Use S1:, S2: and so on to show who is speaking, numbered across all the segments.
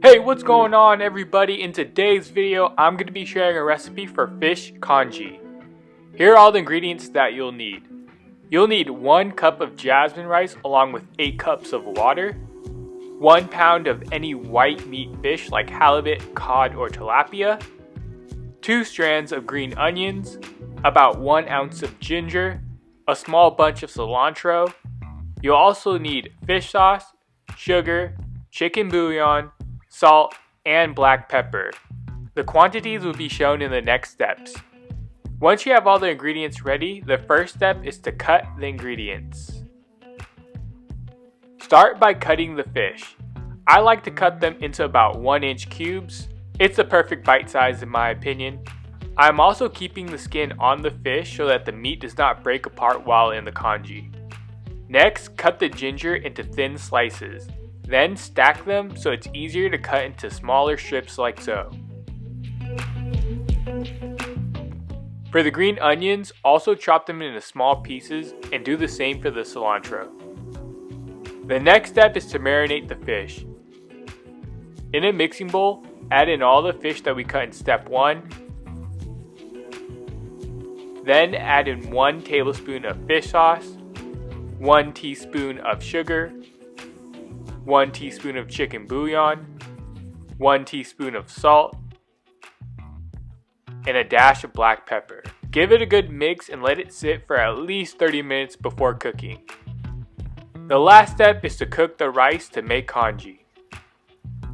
S1: Hey, what's going on everybody? In today's video, I'm going to be sharing a recipe for fish congee. Here are all the ingredients that you'll need. You'll need 1 cup of jasmine rice along with 8 cups of water, 1 pound of any white meat fish like halibut, cod, or tilapia, 2 strands of green onions, about 1 ounce of ginger, a small bunch of cilantro. You'll also need fish sauce, sugar, chicken bouillon, salt, and black pepper. The quantities will be shown in the next steps. Once you have all the ingredients ready, the first step is to cut the ingredients. Start by cutting the fish. I like to cut them into about 1-inch cubes. It's the perfect bite size in my opinion. I'm also keeping the skin on the fish so that the meat does not break apart while in the congee. Next, cut the ginger into thin slices. Then stack them so it's easier to cut into smaller strips like so. For the green onions, also chop them into small pieces and do the same for the cilantro. The next step is to marinate the fish. In a mixing bowl, add in all the fish that we cut in step 1. Then add in 1 tablespoon of fish sauce, 1 teaspoon of sugar, 1 teaspoon of chicken bouillon, 1 teaspoon of salt, and a dash of black pepper. Give it a good mix and let it sit for at least 30 minutes before cooking. The last step is to cook the rice to make congee.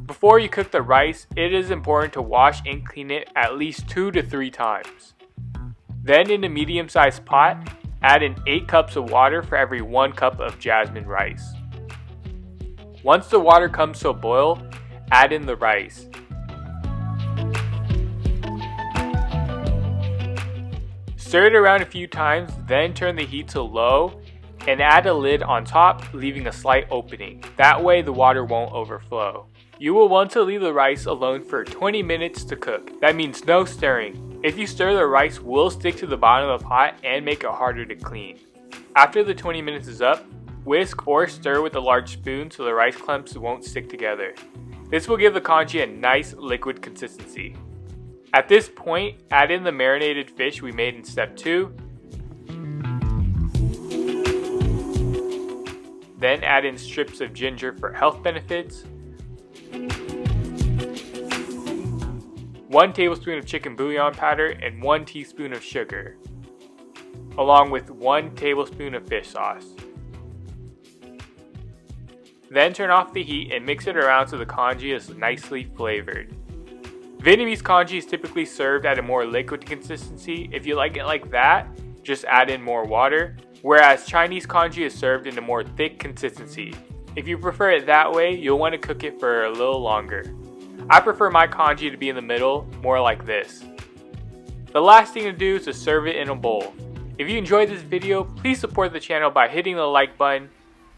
S1: Before you cook the rice, it is important to wash and clean it at least 2 to 3 times. Then in a medium-sized pot, add in 8 cups of water for every 1 cup of jasmine rice. Once the water comes to a boil, add in the rice. Stir it around a few times, then turn the heat to low and add a lid on top, leaving a slight opening. That way the water won't overflow. You will want to leave the rice alone for 20 minutes to cook. That means no stirring. If you stir, the rice will stick to the bottom of the pot and make it harder to clean. After the 20 minutes is up, whisk or stir with a large spoon so the rice clumps won't stick together. This will give the congee a nice liquid consistency. At this point, add in the marinated fish we made in step 2. Then add in strips of ginger for health benefits, 1 tablespoon of chicken bouillon powder, and 1 teaspoon of sugar, along with 1 tablespoon of fish sauce. Then turn off the heat and mix it around so the congee is nicely flavored. Vietnamese congee is typically served at a more liquid consistency. If you like it like that, just add in more water. Whereas Chinese congee is served in a more thick consistency. If you prefer it that way, you'll want to cook it for a little longer. I prefer my congee to be in the middle, more like this. The last thing to do is to serve it in a bowl. If you enjoyed this video, please support the channel by hitting the like button,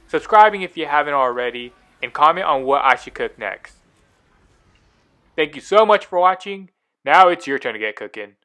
S1: subscribing if you haven't already, and comment on what I should cook next. Thank you so much for watching. Now it's your turn to get cooking.